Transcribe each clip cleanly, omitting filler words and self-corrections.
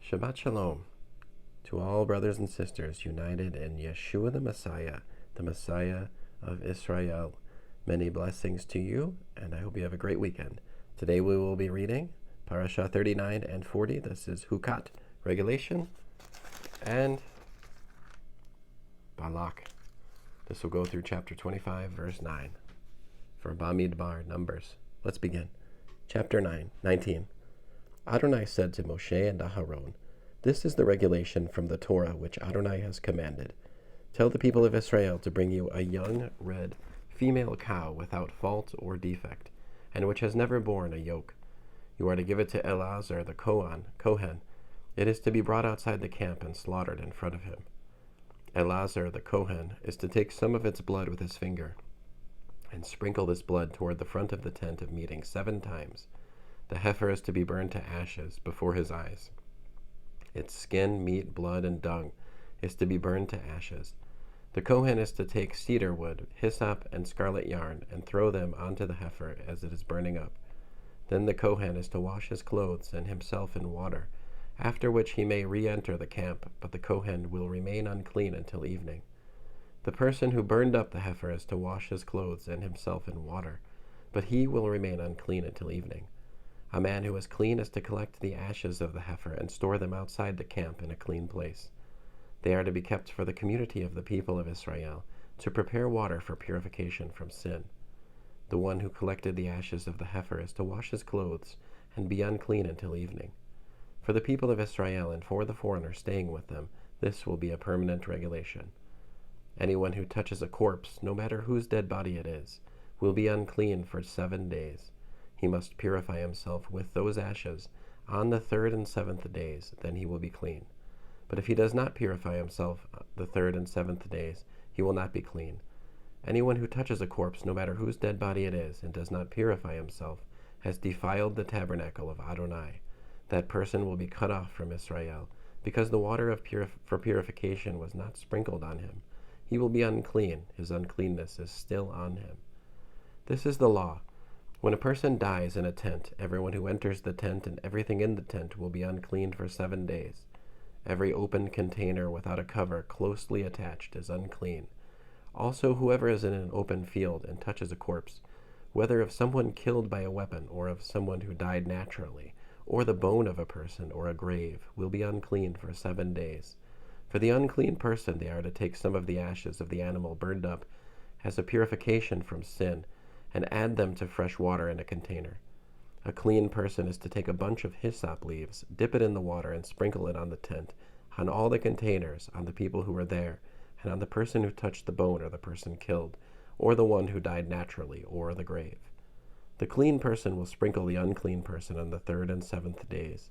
Shabbat Shalom to all brothers and sisters united in Yeshua the Messiah of Israel. Many blessings to you, and I hope you have a great weekend. Today we will be reading Parashah 39 and 40. This is Hukkat, regulation, and Balak. This will go through chapter 25, verse 9. For Bamidbar, Numbers. Let's begin. Chapter 19. Adonai said to Moshe and Aharon, "This is the regulation from the Torah which Adonai has commanded. Tell the people of Israel to bring you a young red female cow without fault or defect, and which has never borne a yoke. You are to give it to Eleazar the Kohen. It is to be brought outside the camp and slaughtered in front of him. Eleazar the Kohen is to take some of its blood with his finger and sprinkle this blood toward the front of the tent of meeting 7 times. The heifer is to be burned to ashes before his eyes. Its skin, meat, blood, and dung is to be burned to ashes. The Kohen is to take cedar wood, hyssop, and scarlet yarn and throw them onto the heifer as it is burning up. Then the Kohen is to wash his clothes and himself in water, after which he may re-enter the camp, but the Kohen will remain unclean until evening. The person who burned up the heifer is to wash his clothes and himself in water, but he will remain unclean until evening. A man who is clean is to collect the ashes of the heifer and store them outside the camp in a clean place. They are to be kept for the community of the people of Israel, to prepare water for purification from sin. The one who collected the ashes of the heifer is to wash his clothes and be unclean until evening. For the people of Israel and for the foreigner staying with them, this will be a permanent regulation. Anyone who touches a corpse, no matter whose dead body it is, will be unclean for 7 days. He must purify himself with those ashes on the 3rd and 7th days, then he will be clean. But if he does not purify himself the 3rd and 7th days, he will not be clean. Anyone who touches a corpse, no matter whose dead body it is, and does not purify himself, has defiled the tabernacle of Adonai. That person will be cut off from Israel, because the water for purification was not sprinkled on him. He will be unclean. His uncleanness is still on him. This is the law. When a person dies in a tent, everyone who enters the tent and everything in the tent will be unclean for 7 days. Every open container without a cover closely attached is unclean. Also, whoever is in an open field and touches a corpse, whether of someone killed by a weapon or of someone who died naturally, or the bone of a person or a grave, will be unclean for 7 days. For the unclean person they are to take some of the ashes of the animal burned up as a purification from sin, and add them to fresh water in a container. A clean person is to take a bunch of hyssop leaves, dip it in the water, and sprinkle it on the tent, on all the containers, on the people who were there, and on the person who touched the bone or the person killed, or the one who died naturally, or the grave. The clean person will sprinkle the unclean person on the 3rd and 7th days.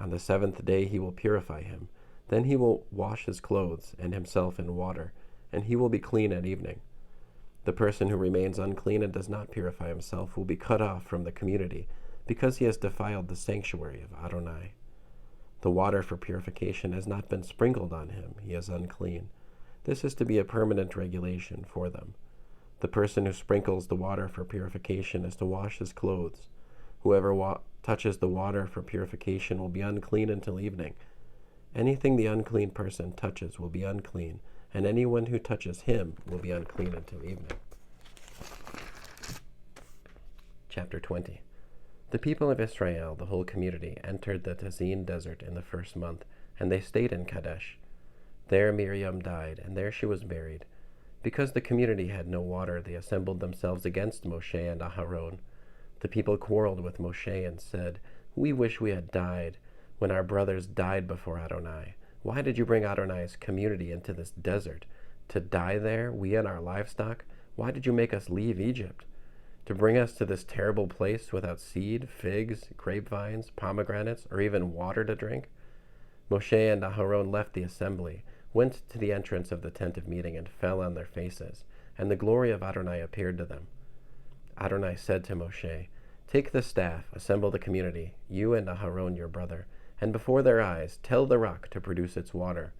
On the 7th day he will purify him. Then he will wash his clothes and himself in water, and he will be clean at evening. The person who remains unclean and does not purify himself will be cut off from the community, because he has defiled the sanctuary of Adonai. The water for purification has not been sprinkled on him. He is unclean. This is to be a permanent regulation for them. The person who sprinkles the water for purification is to wash his clothes. Whoever touches the water for purification will be unclean until evening. Anything the unclean person touches will be unclean, and anyone who touches him will be unclean until evening. Chapter 20. The people of Israel, the whole community, entered the Tzin desert in the 1st month, and they stayed in Kadesh. There Miriam died, and there she was buried. Because the community had no water, they assembled themselves against Moshe and Aharon. The people quarreled with Moshe and said, "We wish we had died when our brothers died before Adonai. Why did you bring Adonai's community into this desert? To die there, we and our livestock? Why did you make us leave Egypt? To bring us to this terrible place without seed, figs, grapevines, pomegranates, or even water to drink?" Moshe and Aharon left the assembly, went to the entrance of the tent of meeting, and fell on their faces, and the glory of Adonai appeared to them. Adonai said to Moshe, "Take the staff, assemble the community, you and Aharon your brother, and before their eyes tell the rock to produce its water.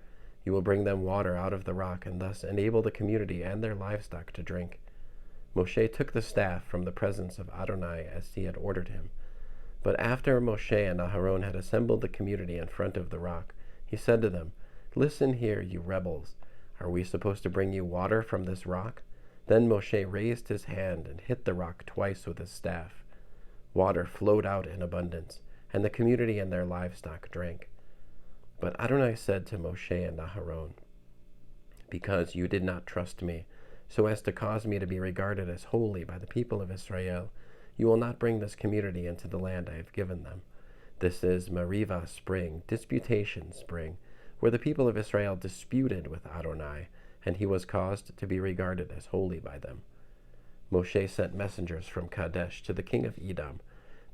You will bring them water out of the rock, and thus enable the community and their livestock to drink." Moshe took the staff from the presence of Adonai as he had ordered him. But after Moshe and Aharon had assembled the community in front of the rock, he said to them, "Listen here, you rebels. Are we supposed to bring you water from this rock?" Then Moshe raised his hand and hit the rock twice with his staff. Water flowed out in abundance, and the community and their livestock drank. But Adonai said to Moshe and Aharon, "Because you did not trust me, so as to cause me to be regarded as holy by the people of Israel, you will not bring this community into the land I have given them. This is Meribah spring, disputation spring, where the people of Israel disputed with Adonai, and he was caused to be regarded as holy by them." Moshe sent messengers from Kadesh to the king of Edom.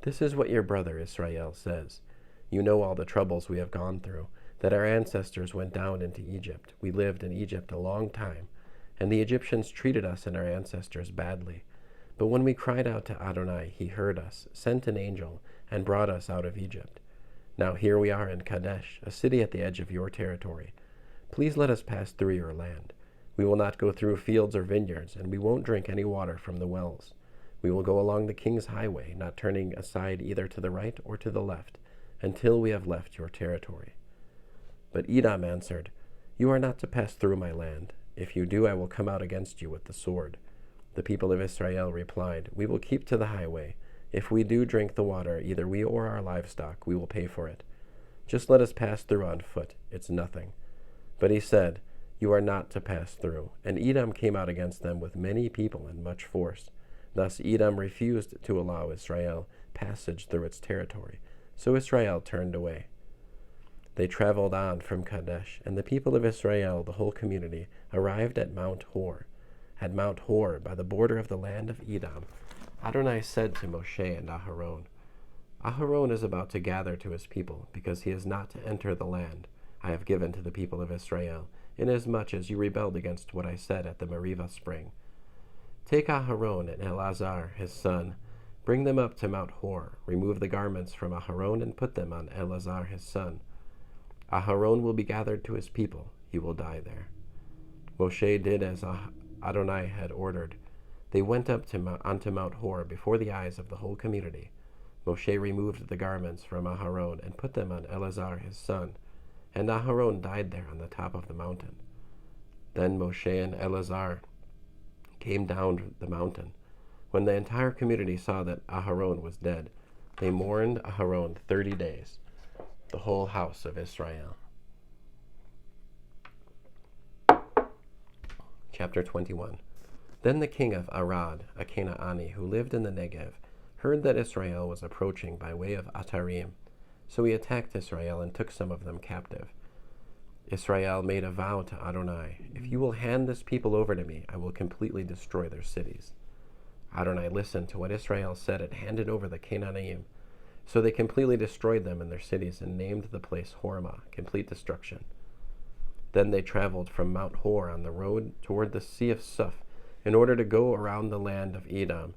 "This is what your brother Israel says. You know all the troubles we have gone through, that our ancestors went down into Egypt. We lived in Egypt a long time, and the Egyptians treated us and our ancestors badly. But when we cried out to Adonai, he heard us, sent an angel, and brought us out of Egypt. Now here we are in Kadesh, a city at the edge of your territory. Please let us pass through your land. We will not go through fields or vineyards, and we won't drink any water from the wells. We will go along the king's highway, not turning aside either to the right or to the left, until we have left your territory." But Edom answered, "You are not to pass through my land. If you do, I will come out against you with the sword." The people of Israel replied, "We will keep to the highway. If we do drink the water, either we or our livestock, we will pay for it. Just let us pass through on foot. It's nothing." But he said, "You are not to pass through." And Edom came out against them with many people and much force. Thus Edom refused to allow Israel passage through its territory. So Israel turned away. They traveled on from Kadesh, and the people of Israel, the whole community, arrived at Mount Hor. At Mount Hor, by the border of the land of Edom, Adonai said to Moshe and Aharon, "Aharon is about to gather to his people, because he is not to enter the land I have given to the people of Israel, inasmuch as you rebelled against what I said at the Meribah spring. Take Aharon and Eleazar his son, bring them up to Mount Hor, remove the garments from Aharon and put them on Eleazar his son. Aharon will be gathered to his people, he will die there." Moshe did as Adonai had ordered. They went up onto Mount Hor before the eyes of the whole community. Moshe removed the garments from Aharon and put them on Eleazar his son, and Aharon died there on the top of the mountain. Then Moshe and Eleazar came down the mountain. When the entire community saw that Aharon was dead, they mourned Aharon 30 days, the whole house of Israel. Chapter 21. Then the king of Arad, a Canaanite who lived in the Negev, heard that Israel was approaching by way of Atarim. So he attacked Israel and took some of them captive. Israel made a vow to Adonai, "If you will hand this people over to me, I will completely destroy their cities." Adonai listened to what Israel said and handed over the Canaanite. So they completely destroyed them and their cities and named the place Hormah, complete destruction. Then they traveled from Mount Hor on the road toward the Sea of Suf in order to go around the land of Edom,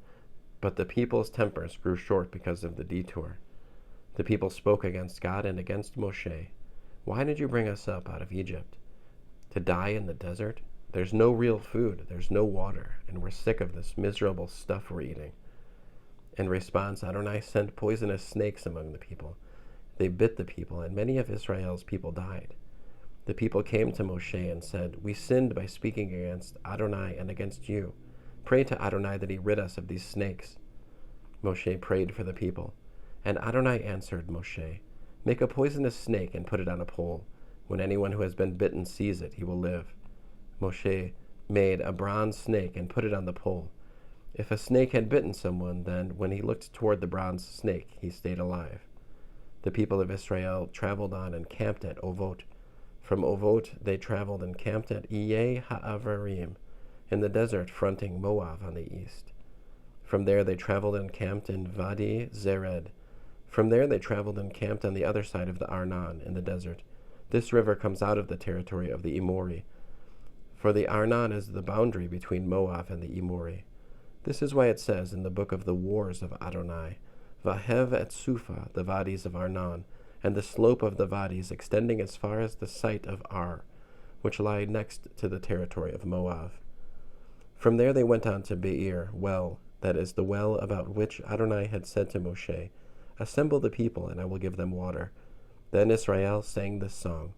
but the people's tempers grew short because of the detour. The people spoke against God and against Moshe. "Why did you bring us up out of Egypt? To die in the desert? There's no real food, there's no water, and we're sick of this miserable stuff we're eating." In response, Adonai sent poisonous snakes among the people. They bit the people, and many of Israel's people died. The people came to Moshe and said, "We sinned by speaking against Adonai and against you. Pray to Adonai that he rid us of these snakes." Moshe prayed for the people, and Adonai answered Moshe, "Make a poisonous snake and put it on a pole. When anyone who has been bitten sees it, he will live." Moshe made a bronze snake and put it on the pole. If a snake had bitten someone, then when he looked toward the bronze snake, he stayed alive. The people of Israel traveled on and camped at Ovot. From Ovot they traveled and camped at Iyeh Ha'avarim, in the desert fronting Moab on the east. From there they traveled and camped in Vadi Zered. From there they traveled and camped on the other side of the Arnon in the desert. This river comes out of the territory of the Emori, for the Arnon is the boundary between Moab and the Emori. This is why it says in the book of the wars of Adonai, "Vahev et Sufa, the Vadis of Arnon, and the slope of the Vadis extending as far as the site of Ar, which lie next to the territory of Moab." From there they went on to Be'er, well, that is the well about which Adonai had said to Moshe, Assemble the people, and I will give them water. Then Israel sang this song.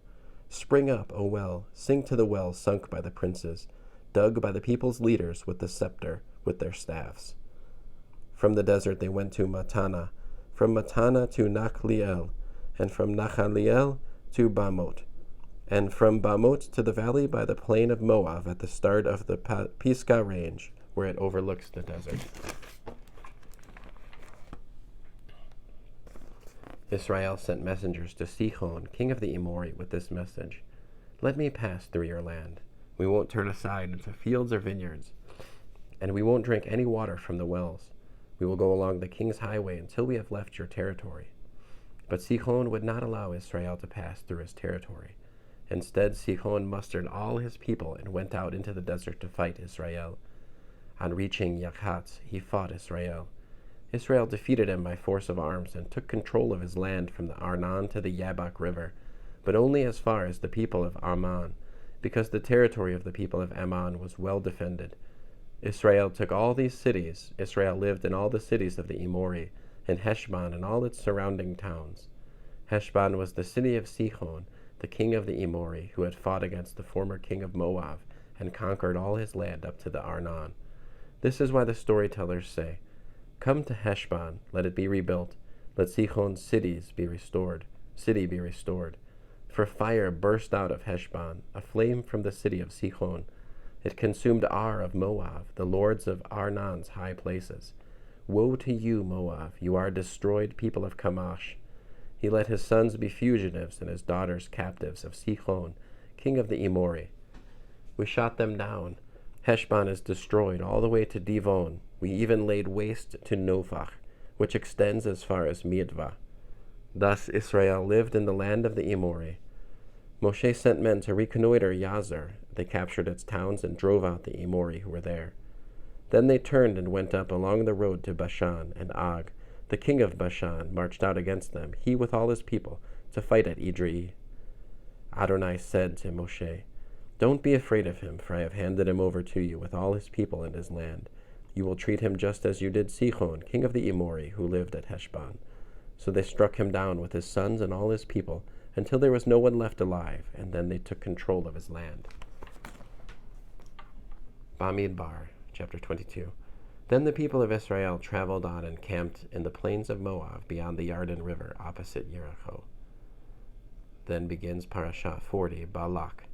Spring up, O well, sing to the well sunk by the princes, dug by the people's leaders with the scepter, with their staffs. From the desert they went to Matana, from Matana to Nachliel, and from Nachaliel to Bamot, and from Bamot to the valley by the plain of Moab at the start of the Pisgah range, where it overlooks the desert. Israel sent messengers to Sihon, king of the Amori, with this message. Let me pass through your land. We won't turn aside into fields or vineyards, and we won't drink any water from the wells. We will go along the king's highway until we have left your territory. But Sihon would not allow Israel to pass through his territory. Instead, Sihon mustered all his people and went out into the desert to fight Israel. On reaching Hukkat, he fought Israel. Israel defeated him by force of arms and took control of his land from the Arnon to the Yabok River, but only as far as the people of Ammon, because the territory of the people of Ammon was well defended. Israel took all these cities. Israel lived in all the cities of the Amori, and Heshbon and all its surrounding towns. Heshbon was the city of Sihon, the king of the Amori, who had fought against the former king of Moab and conquered all his land up to the Arnon. This is why the storytellers say, Come to Heshbon, let it be rebuilt. Let Sihon's city be restored. For fire burst out of Heshbon, a flame from the city of Sihon. It consumed Ar of Moab, the lords of Arnon's high places. Woe to you, Moab! You are destroyed, people of Kamash. He let his sons be fugitives and his daughters captives of Sihon, king of the Amori. We shot them down. Heshbon is destroyed all the way to Divon. We even laid waste to Nophach, which extends as far as Midva. Thus Israel lived in the land of the Amori. Moshe sent men to reconnoiter Yazar. They captured its towns and drove out the Amori who were there. Then they turned and went up along the road to Bashan, and Og, the king of Bashan, marched out against them, he with all his people, to fight at Edrei. Adonai said to Moshe, Don't be afraid of him, for I have handed him over to you with all his people and his land. You will treat him just as you did Sihon, king of the Amori, who lived at Heshbon. So they struck him down with his sons and all his people, until there was no one left alive, and then they took control of his land. Bamidbar, chapter 22. Then the people of Israel traveled on and camped in the plains of Moab beyond the Yarden River opposite Jericho. Then begins Parashah 40, Balak.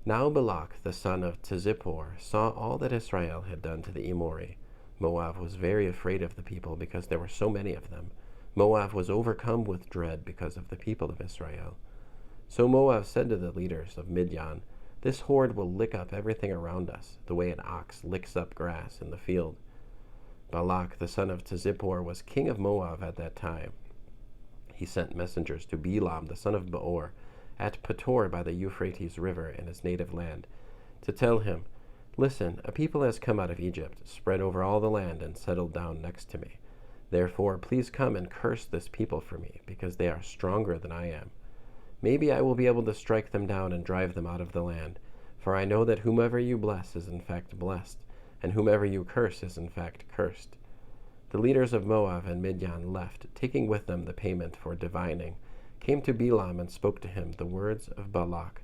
Now Balak, the son of Zippor, saw all that Israel had done to the Amori. Moab was very afraid of the people because there were so many of them. Moab was overcome with dread because of the people of Israel. So Moab said to the leaders of Midian, This horde will lick up everything around us, the way an ox licks up grass in the field. Balak, the son of Zippor, was king of Moab at that time. He sent messengers to Bilam, the son of Beor, at Petor by the Euphrates River in his native land, to tell him, Listen, a people has come out of Egypt, spread over all the land, and settled down next to me. Therefore, please come and curse this people for me, because they are stronger than I am. Maybe I will be able to strike them down and drive them out of the land, for I know that whomever you bless is in fact blessed, and whomever you curse is in fact cursed. The leaders of Moab and Midian left, taking with them the payment for divining, came to Bilam and spoke to him the words of Balak.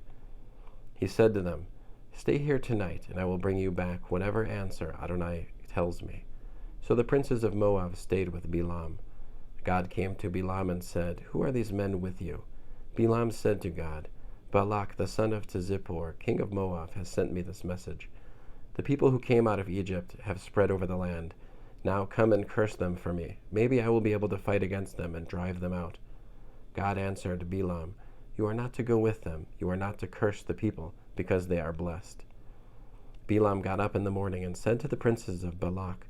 He said to them, Stay here tonight, and I will bring you back whatever answer Adonai tells me. So the princes of Moab stayed with Bilam. God came to Bilam and said, Who are these men with you? Bilam said to God, Balak, the son of Zippor, king of Moab, has sent me this message. The people who came out of Egypt have spread over the land. Now come and curse them for me. Maybe I will be able to fight against them and drive them out. God answered Bilam, You are not to go with them. You are not to curse the people, because they are blessed. Bilam got up in the morning and said to the princes of Balak,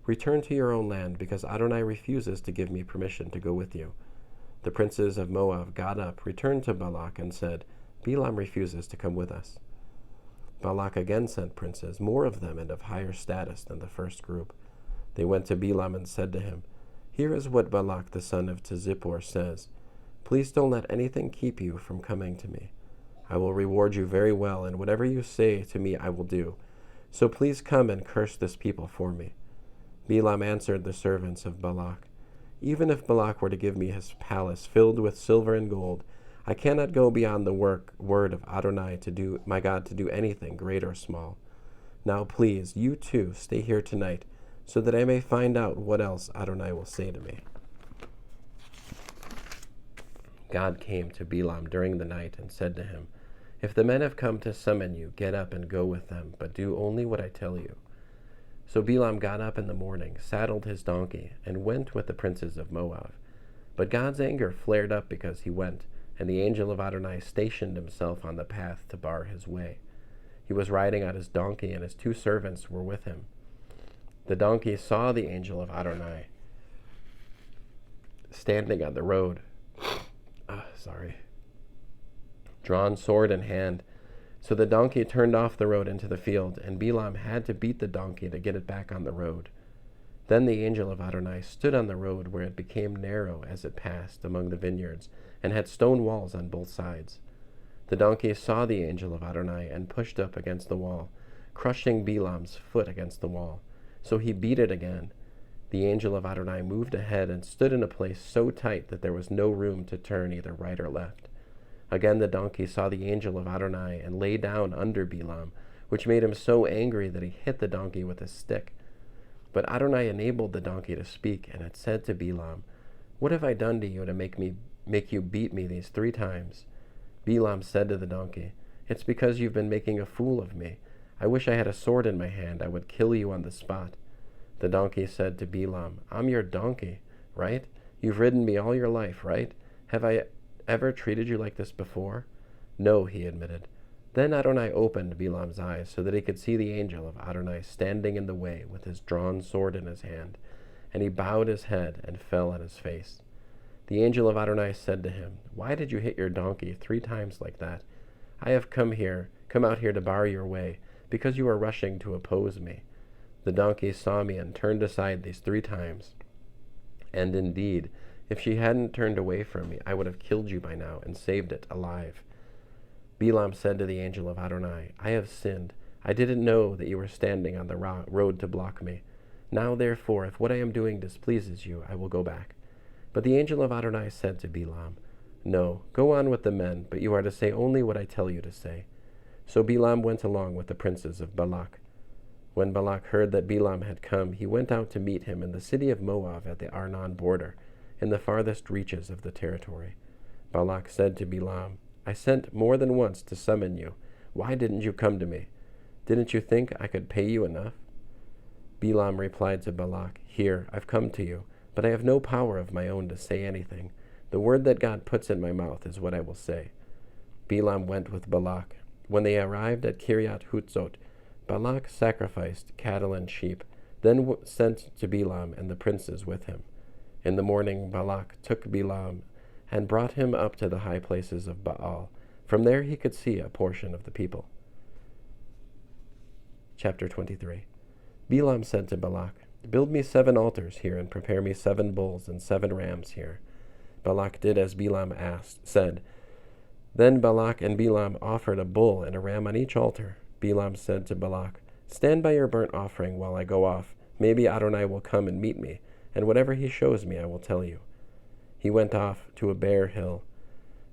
Return to your own land, because Adonai refuses to give me permission to go with you. The princes of Moab got up, returned to Balak, and said, Bilam refuses to come with us. Balak again sent princes, more of them and of higher status than the first group. They went to Bilam and said to him, Here is what Balak the son of Zippor says. Please don't let anything keep you from coming to me. I will reward you very well, and whatever you say to me I will do. So please come and curse this people for me. Bilam answered the servants of Balak, Even if Balak were to give me his palace filled with silver and gold, I cannot go beyond the word of Adonai my God, to do anything, great or small. Now please, you too, stay here tonight, so that I may find out what else Adonai will say to me." God came to Balaam during the night and said to him, "If the men have come to summon you, get up and go with them, but do only what I tell you." So Balaam got up in the morning, saddled his donkey, and went with the princes of Moab. But God's anger flared up because he went, and the angel of Adonai stationed himself on the path to bar his way. He was riding on his donkey, and his 2 servants were with him. The donkey saw the angel of Adonai standing on the road, drawn sword in hand. So the donkey turned off the road into the field, and Balaam had to beat the donkey to get it back on the road. Then the angel of Adonai stood on the road where it became narrow as it passed among the vineyards, and had stone walls on both sides. The donkey saw the angel of Adonai and pushed up against the wall, crushing Balaam's foot against the wall. So he beat it again. The angel of Adonai moved ahead and stood in a place so tight that there was no room to turn either right or left. Again the donkey saw the angel of Adonai and lay down under Balaam, which made him so angry that he hit the donkey with a stick. But Adonai enabled the donkey to speak, and it said to Balaam, "What have I done to you to make you beat me these 3 times?" Balaam said to the donkey, "It's because you've been making a fool of me. I wish I had a sword in my hand. I would kill you on the spot." The donkey said to Balaam, "I'm your donkey, right? You've ridden me all your life, right? Have I ever treated you like this before?" "No," he admitted. Then Adonai opened Balaam's eyes so that he could see the angel of Adonai standing in the way with his drawn sword in his hand, and he bowed his head and fell on his face. The angel of Adonai said to him, "Why did you hit your donkey 3 times like that? I have come out here to bar your way, because you are rushing to oppose me." The donkey saw me and turned aside these 3 times. And indeed, if she hadn't turned away from me, I would have killed you by now and saved it alive. Balaam said to the angel of Adonai, "I have sinned. I didn't know that you were standing on the road to block me. Now, therefore, if what I am doing displeases you, I will go back." But the angel of Adonai said to Balaam, "No, go on with the men, but you are to say only what I tell you to say." So Balaam went along with the princes of Balak. When Balak heard that Balaam had come, he went out to meet him in the city of Moab at the Arnon border, in the farthest reaches of the territory. Balak said to Balaam, "I sent more than once to summon you. Why didn't you come to me? Didn't you think I could pay you enough?" Balaam replied to Balak, "Here, I've come to you, but I have no power of my own to say anything. The word that God puts in my mouth is what I will say." Balaam went with Balak. When they arrived at Kiryat Hutzot, Balak sacrificed cattle and sheep, then sent to Balaam and the princes with him. In the morning Balak took Balaam and brought him up to the high places of Baal. From there he could see a portion of the people. Chapter 23. Balaam said to Balak, "Build me 7 altars here and prepare me 7 bulls and 7 rams here." Balak did as Balaam said. Then Balak and Balaam offered a bull and a ram on each altar. Balaam said to Balak, "Stand by your burnt offering while I go off. Maybe Adonai will come and meet me, and whatever he shows me I will tell you." He went off to a bare hill.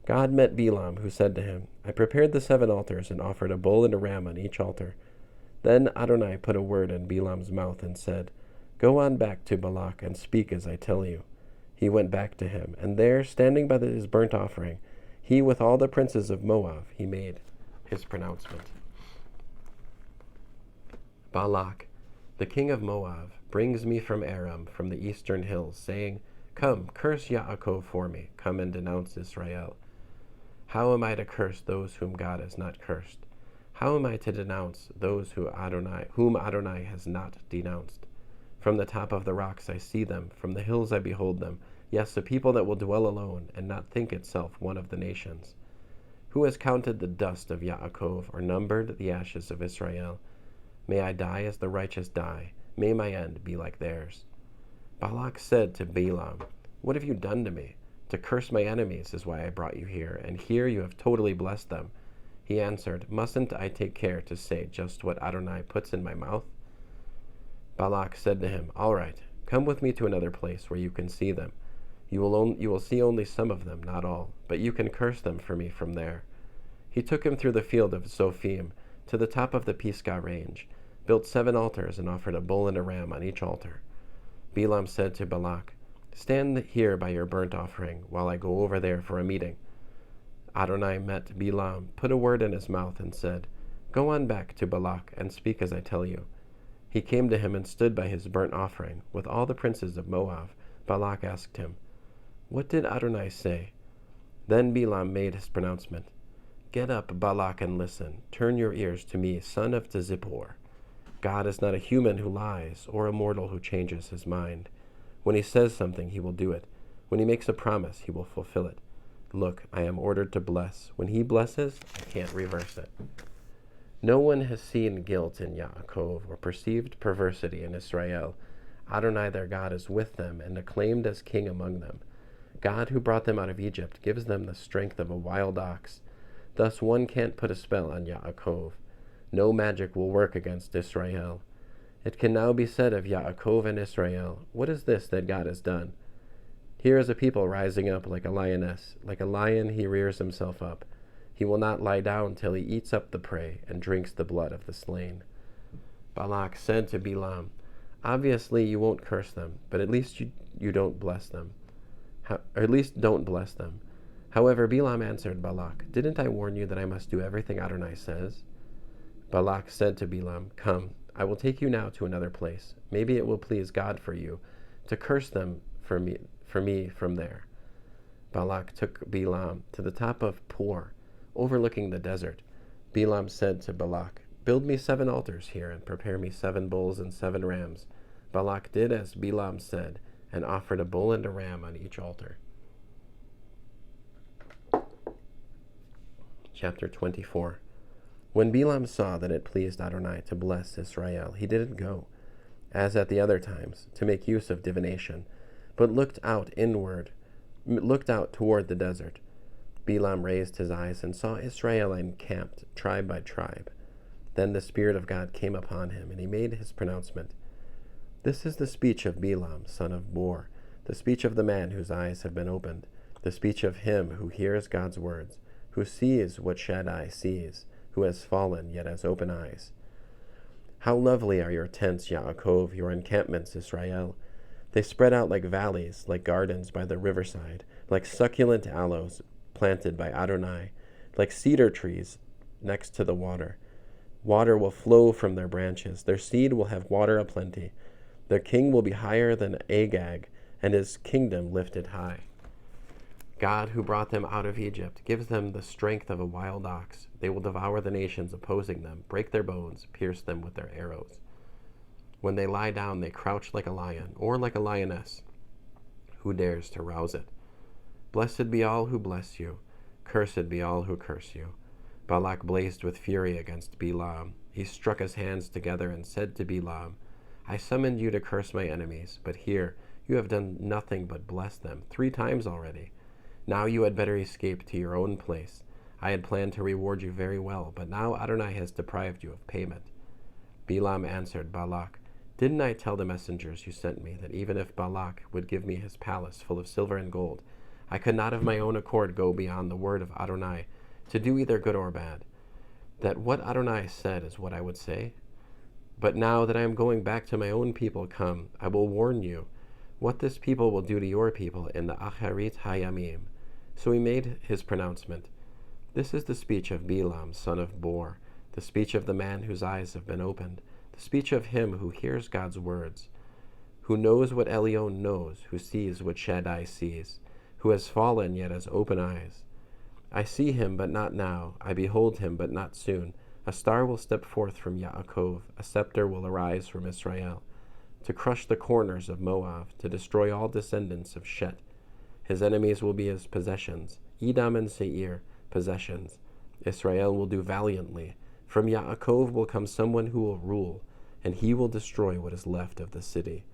God met Balaam, who said to him, "I prepared the 7 altars and offered a bull and a ram on each altar." Then Adonai put a word in Balaam's mouth and said, "Go on back to Balak and speak as I tell you." He went back to him, and there, standing by his burnt offering, he with all the princes of Moab, he made his pronouncement. Balak, the king of Moab, brings me from Aram, from the eastern hills, saying, "Come, curse Yaakov for me. Come and denounce Israel." How am I to curse those whom God has not cursed? How am I to denounce those whom Adonai has not denounced? From the top of the rocks I see them, from the hills I behold them. Yes, a people that will dwell alone, and not think itself one of the nations. Who has counted the dust of Yaakov, or numbered the ashes of Israel? May I die as the righteous die. May my end be like theirs. Balak said to Balaam, "What have you done to me? To curse my enemies is why I brought you here, and here you have totally blessed them." He answered, "Mustn't I take care to say just what Adonai puts in my mouth?" Balak said to him, "All right, Come with me to another place where you can see them. You will see only some of them, not all, but you can curse them for me from there. He took him through the field of Zophim to the top of the Pisgah range, built 7 altars, and offered a bull and a ram on each altar. Balaam said to Balak, "Stand here by your burnt offering, while I go over there for a meeting." Adonai met Balaam, put a word in his mouth, and said, "Go on back to Balak, and speak as I tell you." He came to him and stood by his burnt offering, with all the princes of Moab. Balak asked him, "What did Adonai say?" Then Balaam made his pronouncement, "Get up, Balak, and listen. Turn your ears to me, son of Zippor. God is not a human who lies, or a mortal who changes his mind. When he says something, he will do it. When he makes a promise, he will fulfill it. Look, I am ordered to bless. When he blesses, I can't reverse it. No one has seen guilt in Yaakov or perceived perversity in Israel. Adonai their God is with them and acclaimed as king among them. God who brought them out of Egypt gives them the strength of a wild ox. Thus one can't put a spell on Yaakov. No magic will work against Israel. It can now be said of Yaakov and Israel, what is this that God has done? Here is a people rising up like a lioness. Like a lion he rears himself up. He will not lie down till he eats up the prey and drinks the blood of the slain. Balak said to Balaam, "Obviously you won't curse them, but at least you don't bless them. Or at least don't bless them." However, Balaam answered Balak, "Didn't I warn you that I must do everything Adonai says?" Balak said to Balaam, "Come, I will take you now to another place. Maybe it will please God for you to curse them for me from there." Balak took Balaam to the top of Peor, overlooking the desert. Balaam said to Balak, "Build me 7 altars here and prepare me 7 bulls and 7 rams." Balak did as Balaam said and offered a bull and a ram on each altar. Chapter 24. When Balaam saw that it pleased Adonai to bless Israel, he didn't go, as at the other times, to make use of divination, but looked out toward the desert. Balaam raised his eyes and saw Israel encamped, tribe by tribe. Then the Spirit of God came upon him, and he made his pronouncement. "This is the speech of Balaam, son of Beor, the speech of the man whose eyes have been opened, the speech of him who hears God's words, who sees what Shaddai sees, who has fallen yet has open eyes. How lovely are your tents, Yaakov, your encampments, Israel. They spread out like valleys, like gardens by the riverside, like succulent aloes planted by Adonai, like cedar trees next to the water. Water will flow from their branches. Their seed will have water aplenty. Their king will be higher than Agag, and his kingdom lifted high. God, who brought them out of Egypt, gives them the strength of a wild ox. They will devour the nations opposing them, break their bones, pierce them with their arrows. When they lie down, they crouch like a lion, or like a lioness. Who dares to rouse it? Blessed be all who bless you. Cursed be all who curse you." Balak blazed with fury against Balaam. He struck his hands together and said to Balaam, "I summoned you to curse my enemies, but here you have done nothing but bless them 3 times already. Now you had better escape to your own place. I had planned to reward you very well, but now Adonai has deprived you of payment." Balaam answered Balak, "Didn't I tell the messengers you sent me that even if Balak would give me his palace full of silver and gold, I could not of my own accord go beyond the word of Adonai to do either good or bad? That what Adonai said is what I would say? But now that I am going back to my own people, come, I will warn you what this people will do to your people in the Acharit Hayamim." So he made his pronouncement. "This is the speech of Balaam, son of Beor, the speech of the man whose eyes have been opened, the speech of him who hears God's words, who knows what Elyon knows, who sees what Shaddai sees, who has fallen yet has open eyes. I see him, but not now. I behold him, but not soon. A star will step forth from Yaakov, a scepter will arise from Israel, to crush the corners of Moab, to destroy all descendants of Shet. His enemies will be his possessions, Edom and Seir, possessions. Israel will do valiantly. From Yaakov will come someone who will rule, and he will destroy what is left of the city."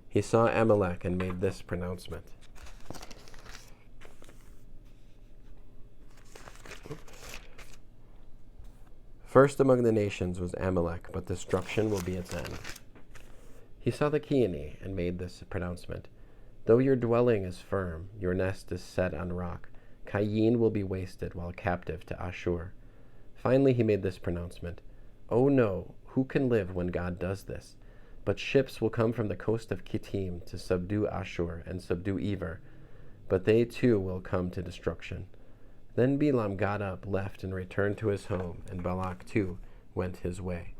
He saw Amalek and made this pronouncement. First among the nations was Amalek, but destruction will be its end. He saw the Chiani and made this pronouncement. Though your dwelling is firm, your nest is set on rock, Cain will be wasted while captive to Ashur. Finally he made this pronouncement. Oh no, who can live when God does this? But ships will come from the coast of Kittim to subdue Ashur and subdue Ever, but they too will come to destruction. Then Bilam got up, left, and returned to his home, and Balak too went his way.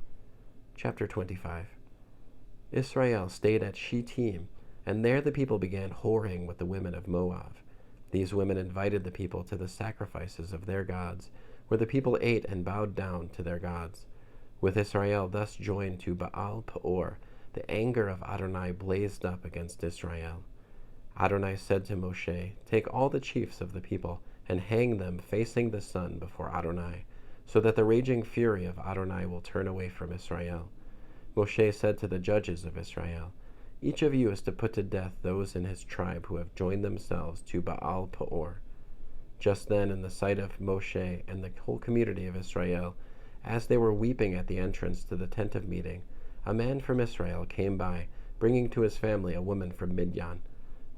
Chapter 25. Israel stayed at Shittim, and there the people began whoring with the women of Moab. These women invited the people to the sacrifices of their gods, where the people ate and bowed down to their gods. With Israel thus joined to Baal Peor, the anger of Adonai blazed up against Israel. Adonai said to Moshe, Take all the chiefs of the people and hang them facing the sun before Adonai, so that the raging fury of Adonai will turn away from Israel. Moshe said to the judges of Israel, Each of you is to put to death those in his tribe who have joined themselves to Baal Peor. Just then, in the sight of Moshe and the whole community of Israel, as they were weeping at the entrance to the tent of meeting, a man from Israel came by, bringing to his family a woman from Midian.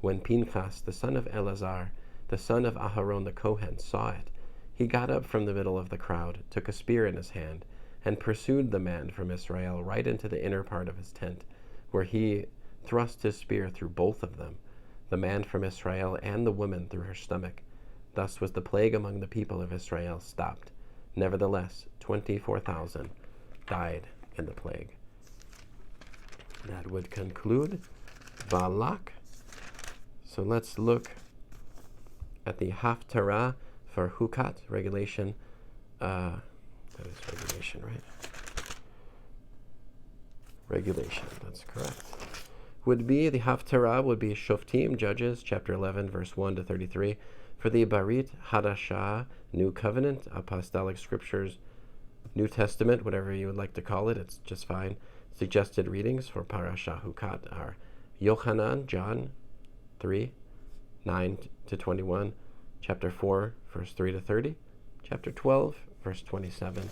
When Pinchas, the son of Eleazar, the son of Aharon the Kohen, saw it, he got up from the middle of the crowd, took a spear in his hand, and pursued the man from Israel right into the inner part of his tent, where he thrust his spear through both of them, the man from Israel and the woman through her stomach. Thus was the plague among the people of Israel stopped. Nevertheless, 24,000 died in the plague. That would conclude Balak. So let's look at the Haftarah for Hukkat, regulation. That is regulation, right? Regulation, that's correct. Would be, the Haftarah would be Shoftim, Judges, chapter 11, verse 1 to 33. For the Barit Hadashah, New Covenant, Apostolic Scriptures, New Testament, whatever you would like to call it, it's just fine. Suggested readings for Parashah Hukkat are Yochanan, John 3, 9 to 21, chapter 4, verse 3 to 30, chapter 12, verse 27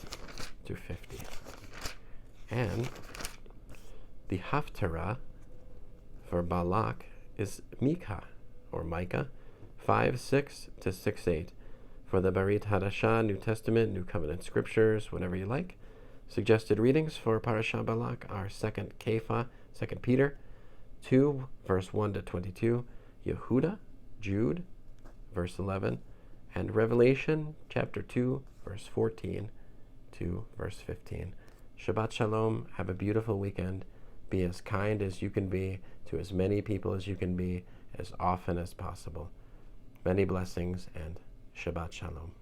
to 50. And the Haftarah for Balak is Micah, or Micah, 5:6 to 6:8. For the Barit Hadashah, New Testament, New Covenant Scriptures, whatever you like. Suggested readings for Parashah Balak are 2 Peter 2, verse 1 to 22, Yehuda, Jude, verse 11, and Revelation, chapter 2, verse 14 to verse 15. Shabbat Shalom. Have a beautiful weekend. Be as kind as you can be to as many people as you can be as often as possible. Many blessings and Shabbat Shalom.